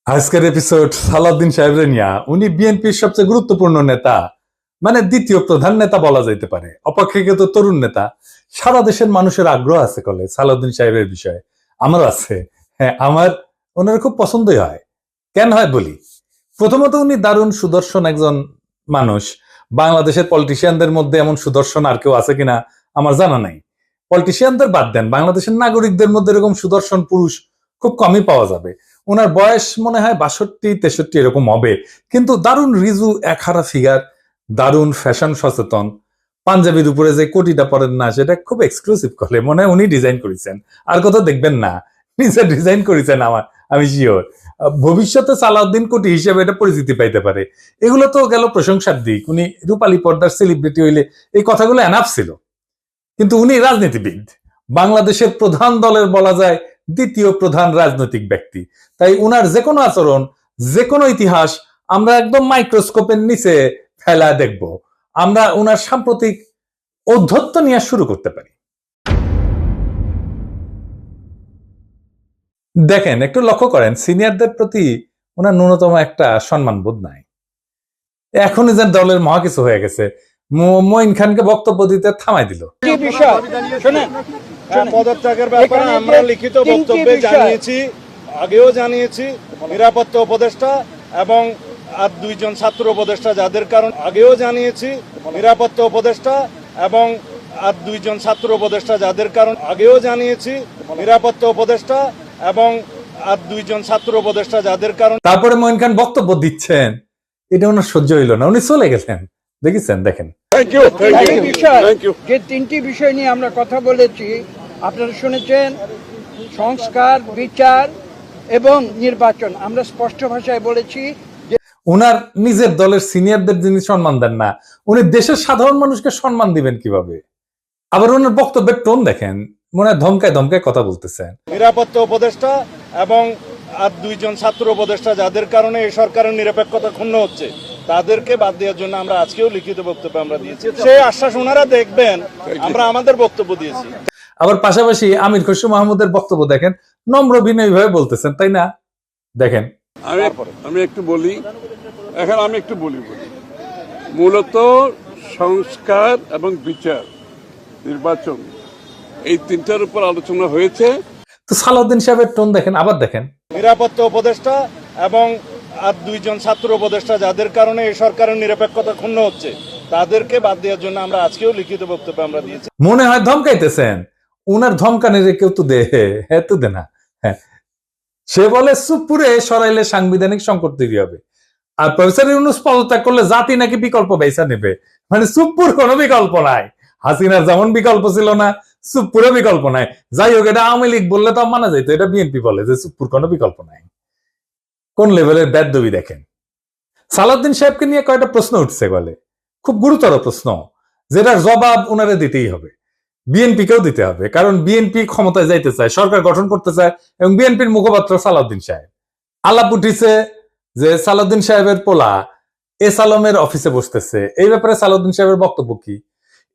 আজকের এপিসোড সালাউদ্দিন সাহেবের নিয়া। উনি বিএনপির সবচেয়ে গুরুত্বপূর্ণ নেতা, মানে দ্বিতীয় প্রধান নেতা বলা যাইতে পারে, অপেক্ষাকৃত তরুণ নেতা। সারা দেশের মানুষের আগ্রহ আছে কলে সালাউদ্দিন সাহেবের বিষয়ে, আমার আছে। হ্যাঁ, আমার ওনার খুব পছন্দই হয়। কেন হয় বলি। প্রথমত, উনি দারুণ সুদর্শন একজন মানুষ। বাংলাদেশের পলিটিশিয়ানদের মধ্যে এমন সুদর্শন আর কেউ আছে কিনা আমার জানা নাই। পলিটিশিয়ানদের বাদ দেন, বাংলাদেশের নাগরিকদের মধ্যে এরকম সুদর্শন পুরুষ খুব কমই পাওয়া যাবে। ওনার বয়স মনে হয় 62-63 এরকম হবে, কিন্তু দারুণ রিজু একহারা ফিগার, দারুণ ফ্যাশন সচেতন। পাঞ্জাবির উপরে যে কোটিটা পরেন না, সেটা খুব এক্সক্লুসিভ করে, মনে হয় উনি ডিজাইন করেছেন, আর কোথাও দেখবেন না, নিজে ডিজাইন করেছেন। আমি শিওর ভবিষ্যতে সালাউদ্দিন কোটি হিসেবে এটা পরিচিতি পাইতে পারে। এগুলো তো গেল প্রশংসার দিক। উনি রূপালী পর্দার সেলিব্রিটি হইলে এই কথাগুলো এনাফ ছিল, কিন্তু উনি রাজনীতিবিদ, বাংলাদেশের প্রধান দলের বলা যায় দ্বিতীয় প্রধান রাজনৈতিক ব্যক্তি। তাই উনার যে কোনো আচরণ, যে কোনো ইতিহাস আমরা একদম মাইক্রোস্কোপের নিচে ফেলা দেখব। আমরা উনার সাম্প্রতিক ঔদ্ধত্য নিয়ে শুরু করতে পারি। দেখেন, একটু লক্ষ্য করেন, সিনিয়রদের প্রতি ওনার ন্যূনতম একটা সম্মান বোধ নাই। এখনই যেন দলের মহা কিছু হয়ে গেছে, মঈন খানকে বক্তব্য দিতে থামাই দিল। পদত্যাগের ব্যাপারে আমরা লিখিত বক্তব্যে জানিয়েছি, আগেও জানিয়েছি। নিরাপত্তা উপদেষ্টা এবং আর দুইজন ছাত্র উপদেষ্টা যাদের কারণ আগেও জানিয়েছি। নিরাপত্তা উপদেষ্টা এবং আর দুইজন ছাত্র উপদেষ্টা যাদের কারণ আগেও জানিয়েছি। নিরাপত্তা উপদেষ্টা এবং আর দুইজন ছাত্র উপদেষ্টা যাদের কারণ। তারপরে মঈন খান বক্তব্য দিচ্ছেন, এটা ওনার সহ্য হইল না, উনি চলে গেছেন। দেখেছেন, দেখেন। যে তিনটি বিষয় নিয়ে আমরা কথা বলেছি আপনারা শুনেছেন, সংস্কার, বিচার এবং নির্বাচন। আমরা স্পষ্ট ভাষায় বলেছি যে উনার নিজের দলের সিনিয়রদের যিনি সম্মান দেন না, উনি দেশের সাধারণ মানুষকে সম্মান দিবেন কিভাবে? আবার ওনার বক্তব্যের টোন দেখেন, মনে হয় ধমকায় ধমকায় কথা বলতেছেন। নিরাপত্তা উপদেষ্টা এবং আর দুইজন ছাত্র উপদেষ্টা যাদের কারণে এই সরকারের নিরপেক্ষতা ক্ষুণ্ণ হচ্ছে, তাদেরকে বাদ দেওয়ার জন্য আমরা আজকেও লিখিত বক্তব্য আমরা দিয়েছি। সেই আশ্বাস ওনারা দেখবেন, আমরা আমাদের বক্তব্য দিয়েছি। আবার পাশাপাশি আমির খসরু মাহমুদের বক্তব্য দেখেন, নম্র বিনয়ী ভাবে বলতেছেন, তাই না? দেখেন, আমি একটু বলি, মূলত সংস্কার এবং বিচার, নির্বাচন, এই তিনটার উপর আলোচনা হয়েছে। তো সালাউদ্দিন সাহেবের টোন দেখেন, আবার দেখেন। নিরাপত্তা উপদেষ্টা এবং আর দুইজন ছাত্র উপদেষ্টা যাদের কারণে এই সরকারের নিরপেক্ষতা ক্ষুণ্ণ হচ্ছে, তাদেরকে বাদ দেওয়ার জন্য আমরা আজকেও লিখিত বক্তব্য আমরা দিয়েছি। মনে হয় ধমকাইতেছেন। উনার ধমকানের কেউ তো দে, হ্যাঁ তো দে না। হ্যাঁ, সে বলে চুপপুরে সরাইলে সাংবিধানিক সংকট তৈরি হবে, আর প্রফেসর ইউনূস পদত্যাগ করলে জাতি নাকি বিকল্প বেচা নেবে। মানে চুপপুর কোনো বিকল্প নাই। হাসিনার যেমন বিকল্প ছিল না, চুপপুরে বিকল্প নাই। যাই হোক, এটা আওয়ামী লীগ বললে তো মানা যাইতো, এটা বিএনপি বলে যে চুপপুর কোনো বিকল্প নাই। কোন লেভেলের বেদবি দেখেন। সালাউদ্দিন সাহেবকে নিয়ে কয়েকটা প্রশ্ন উঠছে বলে, খুব গুরুতর প্রশ্ন, যেটার জবাব উনারে দিতেই হবে, বিএনপিকেও দিতে হবে। কারণ বিএনপি ক্ষমতায় যাইতে চায়, সরকার গঠন করতে চায়, এবং বিএনপির মুখপাত্র সালাউদ্দিন সাহেব। আলাপ উঠিছে যে সালাউদ্দিন সাহেবের পোলা এস আলমের অফিসে বসতেছে। এই ব্যাপারে সালাউদ্দিন সাহেবের বক্তব্য কি?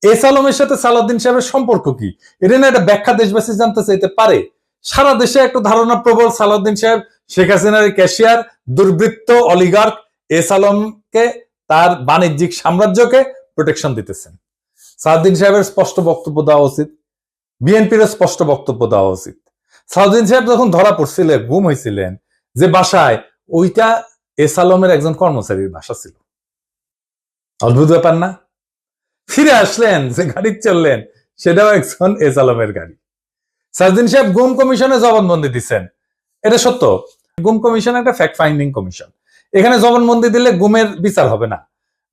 এস আলমের সাথে সালাউদ্দিন সাহেবের সম্পর্ক কি? এটা না একটা ব্যাখ্যা দেশবাসী জানতে চাইতে পারে। সারা দেশে একটা ধারণা প্রবল, সালাউদ্দিন সাহেব শেখ হাসিনার ক্যাশিয়ার, দুর্বৃত্ত অলিগার্ক এস আলমকে, তার বাণিজ্যিক সাম্রাজ্যকে প্রোটেকশন দিতেছেন। সালাউদ্দিন সাহেবের স্পষ্ট বক্তব্য দেওয়া উচিত, বিএনপির স্পষ্ট বক্তব্য দেওয়া উচিত। সালাউদ্দিন সাহেব যখন ধরা পড়ছিলেন, গুম হয়েছিলেন যে বাসায়, ওইটা এস আলমের একজন কর্মচারীর বাসা ছিল। অদ্ভুত ব্যাপার না? ফিরে আসলেন, যে গাড়ি চললেন, সেটাও একজন এস আলমের গাড়ি। সালাউদ্দিন সাহেব গুম কমিশনে জবানবন্দি দিচ্ছেন, এটা সত্য। গুম কমিশন একটা ফ্যাক্ট ফাইন্ডিং কমিশন। এখানে জবানবন্দি দিলে গুমের বিচার হবে না,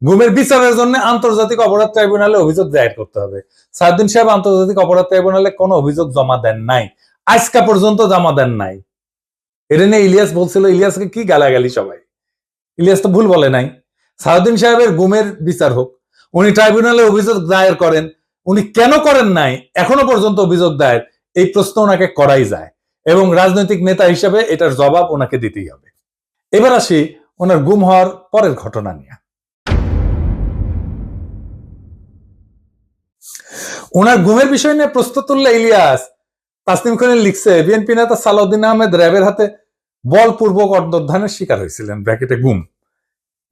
গুমের বিচারের জন্য আন্তর্জাতিক অপরাধ ট্রাইব্যুনালে অভিযোগ দায়ের করতে হবে। সালাউদ্দিন সাহেব আন্তর্জাতিক অপরাধ ট্রাইব্যুনালে কোনো অভিযোগ জমা দেন নাই, আজকা পর্যন্ত জমা দেন নাই। এটা নিয়ে ইলিয়াস বলছিল, ইলিয়াসকে কি গালাগালি সবাই। ইলিয়াস তো ভুল বলে নাই। সালাউদ্দিন সাহেবের গুমের বিচার হোক, উনি ট্রাইব্যুনালে অভিযোগ দায়ের করেন। উনি কেন করেন নাই এখনো পর্যন্ত অভিযোগ দায়ের, এই প্রশ্ন ওনাকে করাই যায়, এবং রাজনৈতিক নেতা হিসেবে এটার জবাব ওনাকে দিতেই হবে। এবার আসি ওনার গুম হওয়ার পরের ঘটনা নিয়ে। ওনার গুমের বিষয় নিয়ে প্রশ্ন তুললে ইলিয়াস, তাসনিম খানের লিখছে, বিএনপি নেতা সালাউদ্দিন আহমেদ র্যাবের হাতে বলপূর্বক অন্তর্ধানের শিকার হয়েছিলেন, ব্র্যাকেটে গুম।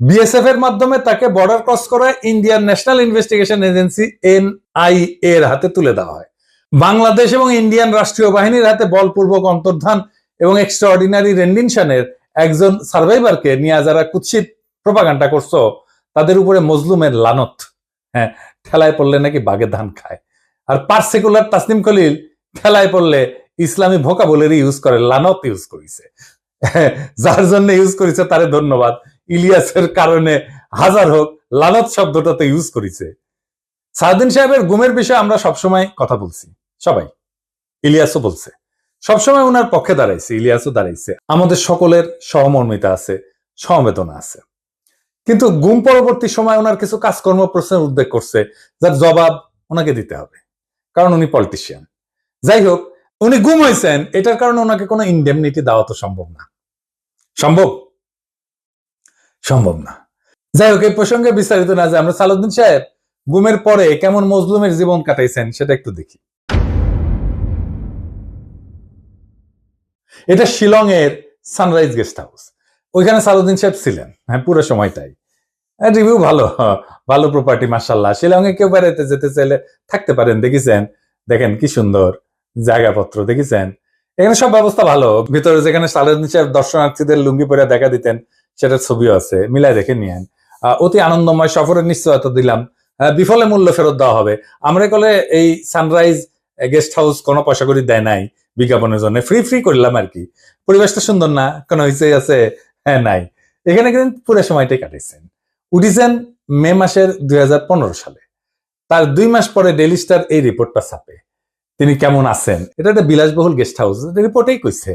বিএসএফ এর মাধ্যমে তাকে বর্ডার ক্রস করে Indian national investigation agency NIA এর হাতে তুলে দেওয়া হয়। বাংলাদেশ এবং ইন্ডিয়ান রাষ্ট্রীয় বাহিনীর হাতে বলপূর্বক অন্তর্ধান এবং এক্সট্রাঅর্ডিনারি রেন্ডিশনের একজন সার্ভাইভারকে নিয়ে যারা কুৎসিত প্রপাগান্ডা করছো, তাদের উপরে মজলুমের লানত। হ্যাঁ, ঠেলায় পড়লে নাকি বাঘে ধান খায়। আর পার্সিকুলার তাসনিম খলিল ঠেলায় পড়লে ইসলামী ভোকাবুলারি ইউজ করে, লানত ইউজ করেছে। যার জন্য ইউজ করেছে তারে ধন্যবাদ। ইলিয়াসের কারণে হাজার হোক, লানত শব্দটাতে ইউজ করেছে। সাউদ্দিন সাহেবের গুমের বিষয়ে আমরা সবসময় কথা বলছি, সবাই, ইলিয়াসও বলছে, সবসময় ওনার পক্ষে দাঁড়াইছে, ইলিয়াসও দাঁড়াইছে। আমাদের সকলের সহমর্মিতা আছে, সমবেদনা আছে। কিন্তু গুম পরবর্তী সময় ওনার কিছু কাজকর্ম প্রশ্নের উদ্বেগ করছে, যার জবাব ওনাকে দিতে হবে, কারণ উনি পলিটিশিয়ান। যাই হোক, উনি গুম হয়েছেন, এটার কারণে ওনাকে কোনো ইনডেমনিটি দেওয়া তো সম্ভব না। সম্ভব না। যাই হোক, এই প্রসঙ্গে বিস্তারিত না যে আমরা সালাউদ্দিন সাহেব গুমের পরে কেমন মজলুমের জীবন কাটাইছেন সেটা একটু দেখি। এটা শিলং এর সানরাইজ গেস্ট হাউস। ওইখানে সালাউদ্দিন সাহেব ছিলেন, হ্যাঁ, পুরো সময়টাই। রিভিউ ভালো, ভালো প্রপার্টি, মাশাআল্লাহ। শিলং এ কেউ বেড়াইতে যেতে চাইলে থাকতে পারেন। দেখেছেন, দেখেন কি সুন্দর জায়গাপত্র, দেখেছেন। এখানে সব ব্যবস্থা ভালো। ভিতরে যেখানে সালাউদ্দিন সাহেব দর্শনার্থীদের লুঙ্গি পরে দেখা দিতেন, সেটার ছবিও আছে, মিলাই দেখে নিয়েন। অতি আনন্দময় সফরের নিশ্চয়তা দিলাম, বিফলে মূল্য ফেরত দেওয়া হবে। আমরা কলে এই সানরাইজ গেস্ট হাউস কোনো পয়সা করে দেয় নাই বিজ্ঞাপনের জন্য, ফ্রি করলাম আর কি। পরিবেশটা সুন্দর না, কোনো হইচই আছে? হ্যাঁ, নাই। এখানে কিন্তু পুরো সময়টাই কাটাইছেন। উঠিছেন মে মাসের 2015 সালে। তার 2 মাস পরে ডেইলি স্টার এই রিপোর্টটা ছাপে, তিনি কেমন আছেন। এটা একটা বিলাসবহুল গেস্ট হাউস, রিপোর্টেই কইছে।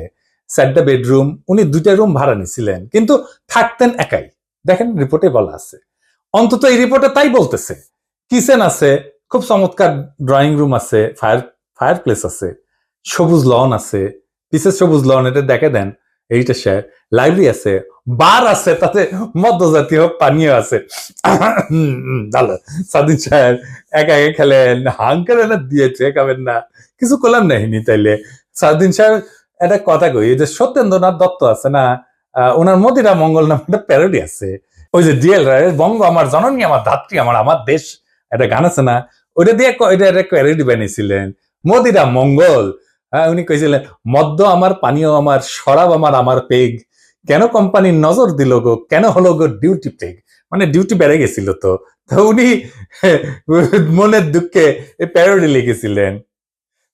4টা বেডরুম, উনি 2টা রুম ভাড়া নিছিলেন, কিন্তু থাকতেন একাই। দেখেন রিপোর্টে বলা আছে, অন্তত এই রিপোর্টে তাই বলতেছে। কিচেন আছে, খুব চমৎকার ড্রয়িং রুম আছে, ফায়ার প্লেস আছে, সবুজ লন আছে, পিসের সবুজ লন, এটা দেখে দেন। এইটা স্যার লাইব্রেরি আছে, বার আছে, তাতে মধ্যজাতীয় পানীয় আছে। ভালো। সাদিন সাহেব একা একা খেলেন, হাঙ্কার এনে দিয়েছে, খাবেন না, কিছু করলাম নাহিনি। তাইলে সাদিন সাহেব একটা কথা কই, যে সত্যেন্দ্রনাথ দত্ত আছে না, ওনার মদিরা মঙ্গল নামে একটা প্যারোডি আছে। ওই যে ডিএল রায়ের বঙ্গ আমার জননী, আমার ধাত্রী, আমার দেশ, একটা গান আছে না, ওইটা দিয়ে এটা একটা প্যারোডি বানিয়েছিলেন, মদিরা মঙ্গল। উনি কইছিলেন, মদ্য আমার, পানীয় আমার, শরাব আমার পেগ, কেন কোম্পানির নজর দিল গো, কেন হলো গো ডিউটি পেগ। মানে ডিউটি বেড়ে গেছিল। তো উনি মনের দুঃখে এই প্যারোডি লিখেছিলেন।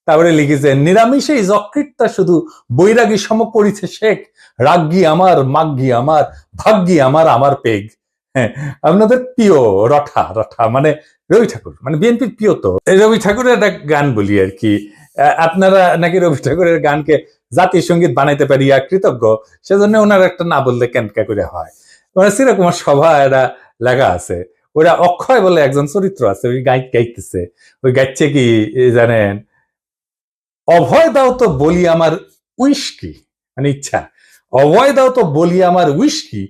তারপরে লিখেছেন, নিরামিষে যকৃতটা শুধু বৈরাগী সম করিছে শেখ, রাগ্গি আমার, মাগ্গি আমার, ভাগ্যি আমার পেগ। হ্যাঁ, আপনাদের প্রিয় রঠা মানে রবি ঠাকুর, মানে বিএনপির প্রিয়। তো রবি ঠাকুরের একটা গান বলি আর কি, আপনারা নাকি রবি ঠাকুরের গানকে জাতীয় সঙ্গীত বানাইতে পারিয়া কৃতজ্ঞ, সেজন্য ওনার একটা না বললে কেনকা করে হয়। মানে চিরকুমার সভা এটা লেখা আছে, ওরা অক্ষয় বলে একজন চরিত্র আছে, ওই গাইতেছে। ওই গাইছে কি জানেন, অভয় দাও তো বলি আমার উইস্কি, মানে ইচ্ছা, অভয় দাও তো বলি আমার উইস্কি,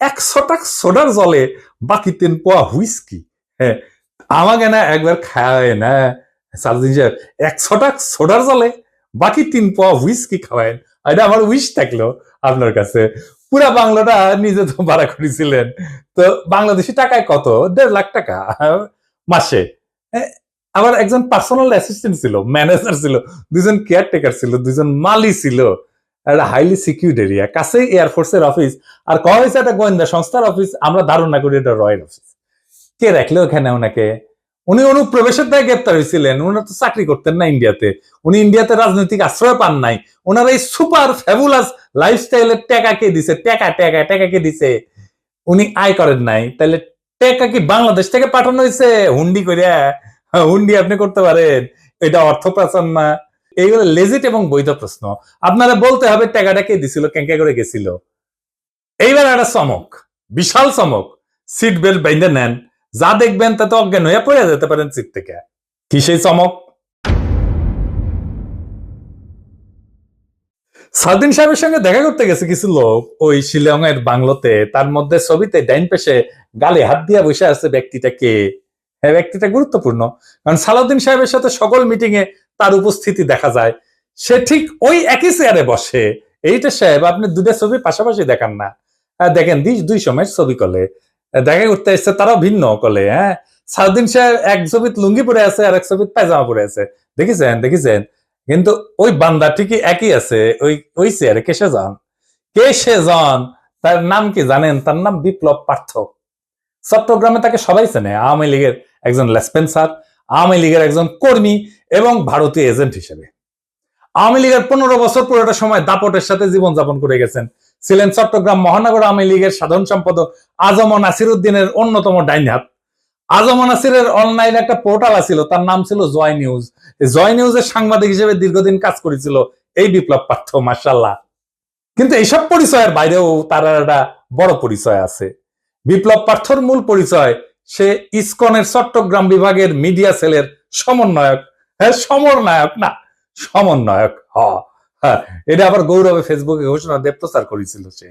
100 টাকা সোডার জলে বাকি 3 পোয়া হুইস্কি। হ্যাঁ, আমাকে না একবার খাওয়ায় না সালাউদ্দিন সাহেব, 100 টাকা সোডার জলে বাকি 3 পোয়া হুইস্কি খাওয়ায়। এটা আমার উইশ থাকলো আপনার কাছে। পুরা বাংলাটা নিজে তো ভাড়া করেছিলেন, তো বাংলাদেশি টাকায় কত? 1.5 লাখ টাকা মাসে। আবার একজন পার্সোনাল অ্যাসিস্ট্যান্ট ছিল, ম্যানেজার ছিল, 2জন কেয়ারটেকার ছিল, 2জন মালি ছিল। একটা হাইলি সিকিউর্ড এরিয়া, কাছেই এয়ারফোর্সের অফিস। আর কয়া হয়েছে একটা গোয়েন্দা সংস্থার অফিস, আমরা ধারণা করি এটা রয়ের অফিস। কে রাখলো ওখানে ওনাকে? উনি অনুপ্রবেশের দায় গ্রেপ্তার হয়েছিলেন। উনি তো চাকরি করতেন না ইন্ডিয়াতে, উনি ইন্ডিয়াতে রাজনৈতিক আশ্রয় পান নাই। ওনার এই সুপার ফ্যাবুলাস লাইফস্টাইলের টাকা কে দিছে? টাকা কে দিছে? উনি আয় করেন নাই, তাহলে টাকা কি বাংলাদেশ থেকে পাঠানো হয়েছে হুন্ডি করিয়া? হুন্ডি আপনি করতে পারেন, এটা অর্থ পাচার না? এইগুলো লেজিট এবং বৈধ প্রশ্ন। আপনারা বলতে হবে টাকাটা কে দিছিল, কেঙ্কা করে গেছিল। এইবার একটা চমক, বিশাল চমক। সিট বেল্ট বাইন্ধে নেন, যা দেখবেন তাতে অজ্ঞান হয়ে পড়ে যেতে পারেন সিট থেকে। কি সেই চমক? সাউদ্দিন সাহেবের সঙ্গে দেখা করতে গেছে কিছু লোক ওই শিলং এর বাংলোতে। তার মধ্যে ছবিতে ডাইন পেশে গালে হাত দিয়া বসে আছে ব্যক্তিটা কে? হ্যাঁ, ব্যক্তিটা গুরুত্বপূর্ণ, কারণ সালাউদ্দিন সাহেবের সাথে সকল মিটিং এ তার উপস্থিতি দেখা যায়। সে ঠিক ওই একই চেয়ারে বসে, এইটা সাহেব আপনি দুটা ছবি পাশাপাশি দেখান না, দেখেন দুই সময়ের ছবি কলে দেখা করতে এসছে, তারাও ভিন্ন কলে। হ্যাঁ, সাউদ্দিন সাহেব এক ছবিত লুঙ্গি পরে আছে আর এক ছবিত পায়জামা পরে আছে, দেখেছেন। কিন্তু ওই বান্দা ঠিকই একই আছে, ওই চেয়ারে কে সে জন, তার নাম কি জানেন? তার নাম বিপ্লব পার্থ। চট্টগ্রামে তাকে সবাই চেনে, আওয়ামী লীগের একজন লেসপেন্সার, আওয়ামী লীগের একজন কর্মী এবং ভারতীয় এজেন্ট হিসেবে। আওয়ামী লীগের 15 বছর পুরোটা সময় দাপটের সাথে জীবনযাপন করে গেছেন। ছিলেন চট্টগ্রাম মহানগর আওয়ামী লীগের সাধারণ সম্পাদক আজম নাসির উদ্দিনের অন্যতম ডাইন হাত। আজম নাসিরের অনলাইন একটা পোর্টাল ছিল, তার নাম ছিল জয় নিউজ। জয় নিউজের সাংবাদিক হিসেবে দীর্ঘদিন কাজ করেছিল এই বিপ্লব পার্থ, মাশাআল্লাহ। কিন্তু এইসব পরিচয়ের বাইরেও তার একটা বড় পরিচয় আছে। বিপ্লব পার্থর মূল পরিচয়, সে ইসকনের চট্টগ্রাম বিভাগের মিডিয়া সেলের সমন্বয়ক। হ্যাঁ, সমন্বয়ক না, সমন্বয়ক। হ্যাঁ, এটা আবার গৌরবে ফেসবুকে ঘোষণা দিয়ে প্রচার করেছিল সে।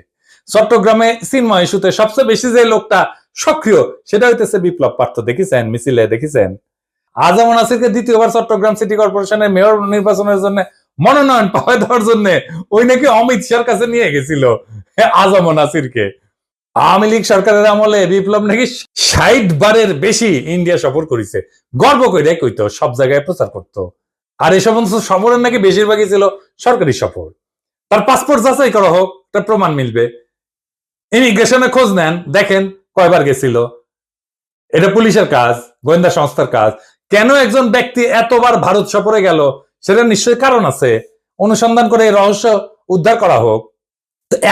চট্টগ্রামে চিন্ময় ইস্যুতে সবচেয়ে বেশি যে লোকটা সক্রিয়, সেটা হইতেছে বিপ্লব পার্থ। দেখেছেন মিছিলে, দেখেছেন। আজম নাসিরকে দ্বিতীয়বার চট্টগ্রাম সিটি কর্পোরেশনের মেয়র নির্বাচনের জন্য মনোনয়ন পাওয়া দেওয়ার জন্য ওই নাকি অমিত শাহর কাছে নিয়ে গেছিল আজম নাসিরকে। আওয়ামী লীগ সরকারের আমলে বিপ্লব নাকি 60 বারের বেশি ইন্ডিয়া সফর করেছে, গর্ব করে কইতো, সব জায়গায় প্রচার করতো। আর এই সমস্ত সফরের নাকি বেশিরভাগই ছিল সরকারি সফর। তার পাসপোর্ট যাচাই করা হোক, তার প্রমাণ মিলবে। ইমিগ্রেশনে খোঁজ নেন, দেখেন কয়বার গেছিল। এটা পুলিশের কাজ, গোয়েন্দা সংস্থার কাজ। কেন একজন ব্যক্তি এতবার ভারত সফরে গেল, সেটা নিশ্চয়ই কারণ আছে। অনুসন্ধান করে এই রহস্য উদ্ধার করা হোক।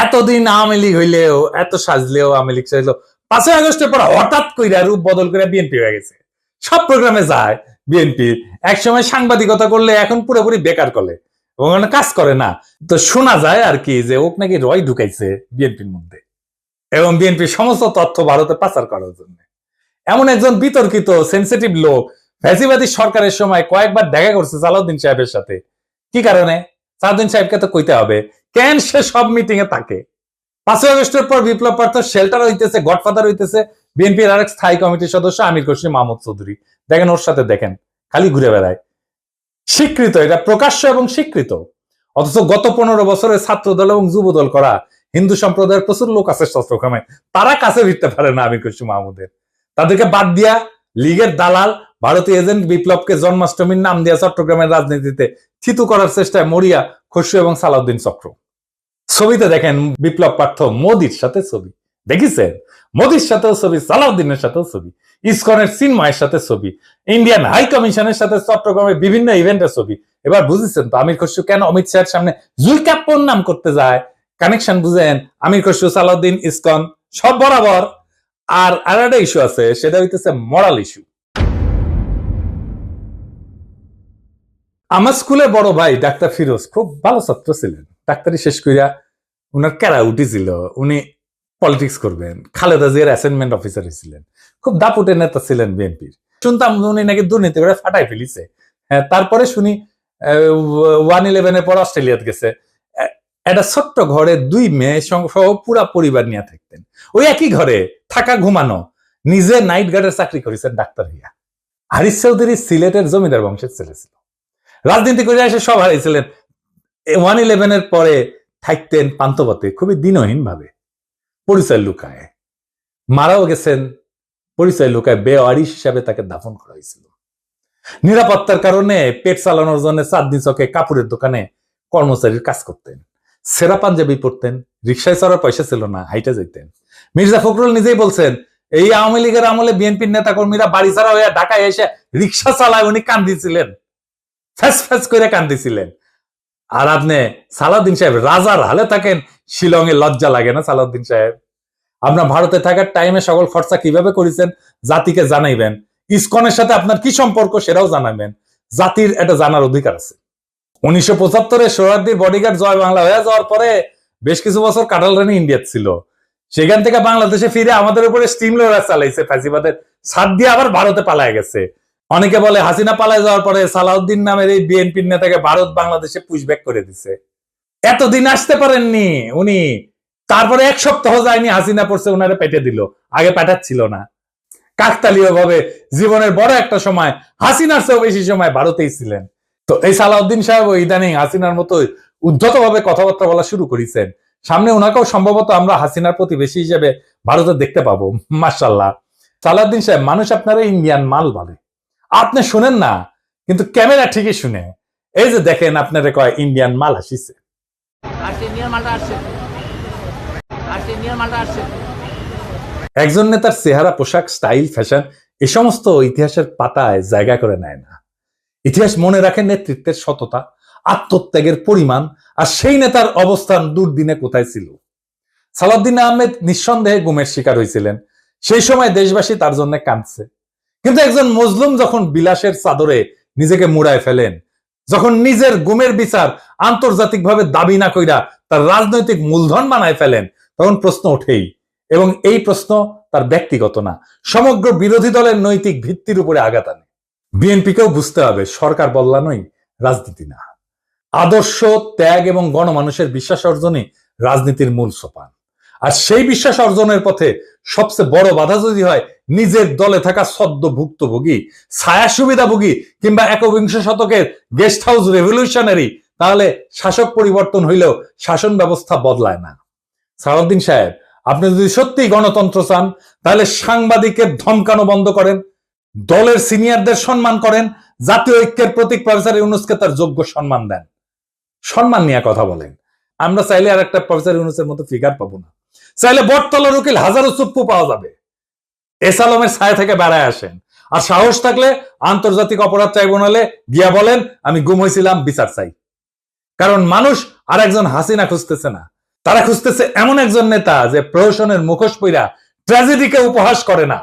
এতদিন আওয়ামী লীগ হইলেও, এত সাজলেও আওয়ামী লীগ সাজলেও, 5ই আগস্টের পর হঠাৎ কইরা রূপ বদল করে বিএনপি হয়ে গেছে। সব প্রোগ্রামে যায় বিএনপি। একসময় সাংবাদিকতা করলে এখন পুরোপুরি বেকার করে এবং কাজ করে না। তো শোনা যায় আর কি যে ওক নাকি রয় ঢুকাইছে বিএনপির মধ্যে এবং বিএনপির সমস্ত তথ্য ভারতে পাচার করার জন্য। এমন একজন বিতর্কিত সেন্সিটিভ লোক ফ্যাসিবাদী সরকারের সময় কয়েকবার দেখা করছে সালাউদ্দিন সাহেবের সাথে। কি কারণে? সালাউদ্দিন সাহেবকে তো কইতে হবে কেন সে সব মিটিং এ থাকে। 5ই আগস্টের পর বিপ্লব পার্থ শেল্টার হইতেছে, গডফাদার হইতেছে বিএনপির আরেক স্থায়ী কমিটির সদস্য আমির খসরু মাহমুদ চৌধুরী। দেখেন ওর সাথে, দেখেন খালি ঘুরে বেড়ায়। স্বীকৃত, এটা প্রকাশ্য এবং স্বীকৃত। অথচ গত 15 বছরে ছাত্র দল এবং যুব দল করা হিন্দু সম্প্রদায়ের প্রচুর লোক আছে চট্টগ্রামে, তারা কাছে ভিড়তে পারে না আমির খসরু মাহমুদের। তাদেরকে বাদ দিয়া লীগের দালাল ভারতীয় এজেন্ট বিপ্লবকে জন্মাষ্টমীর নাম দিয়া চট্টগ্রামের রাজনীতিতে থিতু করার চেষ্টায় মরিয়া খসরু এবং সালাউদ্দিন চক্র। ছবিতে দেখেন বিপ্লব পার্থ মোদির সাথে ছবি, দেখেছেন? মোদির সাথেও ছবি, সালাউদ্দিনের সাথেও ছবি, ইসকনের চিন্ময়ের সাথে ছবি, ইন্ডিয়ান হাই কমিশনের সাথে চট্টগ্রামের বিভিন্ন ইভেন্টের ছবি। এবার বুঝেছেন তো আমির খসরু কেন অমিত শাহের সামনে জুলকাপ্পর নাম করতে যায়? কানেকশন বুঝেন? আমির খসরু, সালাউদ্দিন, ইসকন সব বরাবর। আর আরেকটা ইস্যু আছে, সেটা হইতেছে মরাল ইস্যু। আমার স্কুলে বড় ভাই ডাক্তার ফিরোজ খুব ভালো ছাত্র ছিলেন। ডাক্তারি শেষ কইরা উনার ক্যারা উঠেছিল, উনি পলিটিক্স করবেন। খালেদা জিয়ার অ্যাসাইনমেন্ট অফিসার ছিলেন, খুব দাপুটের নেতা ছিলেন বিএনপির। শুনতাম উনি নাকি দুর্নীতি করে ফাটাই ফেলিছে। তারপরে শুনি 1/11 পর অস্ট্রেলিয়াতে গেছে। একটা ছোট্ট ঘরে 2 মেয়ে সহ পুরা পরিবার নিয়ে থাকতেন। ওই একই ঘরে থাকা, ঘুমানো। নিজে নাইট গার্ডের চাকরি করেছেন ডাক্তার হইয়া। হারিস চৌধুরী সিলেটের জমিদার বংশের ছেলে ছিল। রাজনীতি করে এসে সব হারিয়েছিলেন। 1/11 পরে থাকতেন পান্তপথে, খুবই দিনহীন ভাবে, পরিচয় লুকায়। মারাও গেছেন পরিচয় লুকায়, বেওয়ারিশ হিসাবে তাকে দাফন করা হয়েছিল। নিরাপত্তার কারণে পেট চালানোর জন্য চাঁদনি চকে কাপড়ের দোকানে কর্মচারীর কাজ করতেন। সেরা পাঞ্জাবি পরতেন, রিক্সায় চড়ার পয়সা ছিল না, হাইটে যেতেন। মির্জা ফখরুল নিজেই বলছেন, এই আওয়ামী লীগের আমলে বিএনপির নেতা কর্মীরা বাড়ি ছাড়া হয়ে ঢাকায় এসে রিক্সা চালায়, উনি কান্দিছিলেন, ফ্যাস ফ্যাস করে কান্দিছিলেন। আর আপনি সালাউদ্দিন সাহেব রাজার হালে থাকেন, শিলংয়ে লজ্জা লাগে না সালাউদ্দিন সাহেব? আপনার ভারতে থাকার টাইমে সকল খরচা কিভাবে করেছেন জাতিকে জানাইবেন। ইসকনের সাথে আপনার কি সম্পর্ক সেটাও জানাবেন। জাতির এটা জানার অধিকার আছে। 1975-এ সোহরাওয়ার্দীর বডিগার্ড জয় বাংলা হয়ে যাওয়ার পরে বেশ কিছু বছর কাটাল রানী ইন্ডিয়াতে ছিল। সেখান থেকে বাংলাদেশে ফিরে আমাদের উপরে স্টিম লোডার চালাইছে, ফ্যাসিবাদের ছাদ দিয়ে আবার ভারতে পালায় গেছে। অনেকে বলে হাসিনা পালায় যাওয়ার পরে সালাউদ্দিন নামের এই বিএনপির নেতাকে ভারত বাংলাদেশে পুশব্যাক করে দিছে। এতদিন আসতে পারেননি উনি, তারপরে 1 সপ্তাহ যায়নি হাসিনা পড়ছে, উনারে পেটে দিল। আগে পাঠাচ্ছিল না। কাকতালীয় ভাবে জীবনের বড় একটা সময় হাসিনার চেয়েও বেশি সময় ভারতেই ছিলেন। তো এই সালাউদ্দিন সাহেব ইদানিং হাসিনার মতো উদ্ধতভাবে কথাবার্তা বলা শুরু করেছেন। সামনে ওনাকেও সম্ভবত আমরা হাসিনার প্রতিবেশী হিসেবে ভারতে দেখতে পাবো। মাশাআল্লাহ। সালাউদ্দিন সাহেব, মানুষ আপনারা ইন্ডিয়ান মাল বলে, আপনি শুনেন না, কিন্তু ক্যামেরা ঠিকই শুনে। এই যে দেখেন, আপনারা কয় ইন্ডিয়ান মাল আসিছে। একজন নেতার চেহারা, পোশাক, স্টাইল, ফ্যাশন এ সমস্ত ইতিহাসের পাতায় জায়গা করে নেয় না। ইতিহাস মনে রাখে নেতৃত্বের সততা, আত্মত্যাগের পরিমাণ, আর সেই নেতার অবস্থান দুর্দিনে কোথায় ছিল। সালাউদ্দিন আহমেদ নিঃসন্দেহে গুমের শিকার হয়েছিলেন। সেই সময় দেশবাসী তার জন্য কাঁদছে। কিন্তু একজন মজলুম যখন বিলাসের চাদরে নিজেকে মুড়ায় ফেলেন, যখন নিজের গুমের বিচার আন্তর্জাতিকভাবে দাবি না কইরা তার রাজনৈতিক মূলধন বানায় ফেলেন, তখন প্রশ্ন ওঠেই। এবং এই প্রশ্ন তার ব্যক্তিগত না, সমগ্র বিরোধী দলের নৈতিক ভিত্তির উপরে আঘাত আনে। বিএনপিকেও বুঝতে হবে, সরকার বদলানোই রাজনীতি না। আদর্শ, ত্যাগ এবং গণমানুষের বিশ্বাস অর্জনই রাজনীতির মূল সোপান। আর সেই বিশ্বাস অর্জনের পথে সবচেয়ে বড় বাধা যদি হয় নিজের দলে থাকা সদ্য ভুক্তভোগী, ছায়া সুবিধাভোগী কিংবা একবিংশ শতকের গেস্ট হাউস রেভলিউশনারি, তাহলে শাসক পরিবর্তন হইলেও শাসন ব্যবস্থা বদলায় না। সালাউদ্দিন সাহেব, আপনি যদি সত্যি গণতন্ত্র চান, তাহলে সাংবাদিকের ধমকানো বন্ধ করেন, দলের সিনিয়রদের সম্মান করেন, জাতীয় ঐক্যের প্রতীক প্রফেসর ইউনূসকে তার যোগ্য সম্মান দেন, সম্মান নিয়ে কথা বলেন। আমরা চাইলে আর একটা প্রফেসর ইউনূসের মতো ফিগার পাবো না। চাইলে বটতলার উকিল হাজারো চুপ্পু পাওয়া যাবে। এস আলমের ছায়া থেকে বেড়ায় আসেন। আর সাহস থাকলে আন্তর্জাতিক অপরাধ ট্রাইব্যুনালে গিয়া বলেন, আমি গুম হয়েছিলাম, বিচার চাই। কারণ মানুষ আর একজন হাসিনা খুঁজতেছে না, তারা খুঁজতেছে এমন একজন নেতা যে প্রহসনের মুখোশ পইরা ট্র্যাজেডিকে উপহাস করে না।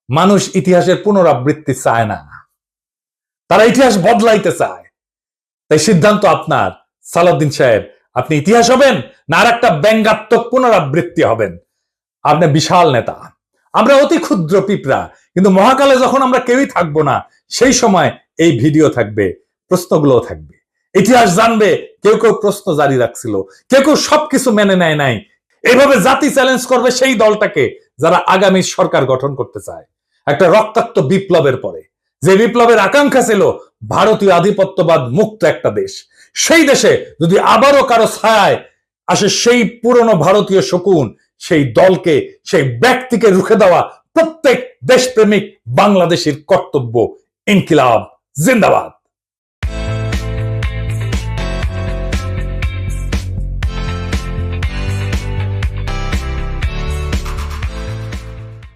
মানুষ ইতিহাসের পুনরাবৃত্তি চায় না, তারা ইতিহাস বদলাইতে চায়। তাই সিদ্ধান্ত আপনার সালাউদ্দিন সাহেব, আপনি ইতিহাস হবেন না আর একটা ব্যঙ্গাত্মক পুনরাবৃত্তি হবেন। আপনি বিশাল নেতা, আমরা অতি ক্ষুদ্র পিঁপড়া, কিন্তু মহাকালে যখন আমরা কেউই থাকবো না, সেই সময় এই ভিডিও থাকবে, প্রশ্নগুলো থাকবে, ইতিহাস জানবে। কেউ কেউ প্রশ্ন জারি রাখছিল, কেউ কেউ সবকিছু মেনে নেয় নাই। এইভাবে জাতি চ্যালেঞ্জ করবে সেই দলটাকে যারা আগামী সরকার গঠন করতে চায় একটা রক্তাক্ত বিপ্লবের পরে, যে বিপ্লবের আকাঙ্ক্ষা ছিল ভারতীয় আধিপত্যবাদ মুক্ত একটা দেশ। সেই দেশে যদি আবারও কারো ছায়ায় আসে সেই পুরনো ভারতীয় শকুন, সেই দলকে, সেই ব্যক্তিকে রুখে দেওয়া প্রত্যেক দেশপ্রেমিক বাংলাদেশের কর্তব্য। ইনকিলাব জিন্দাবাদ।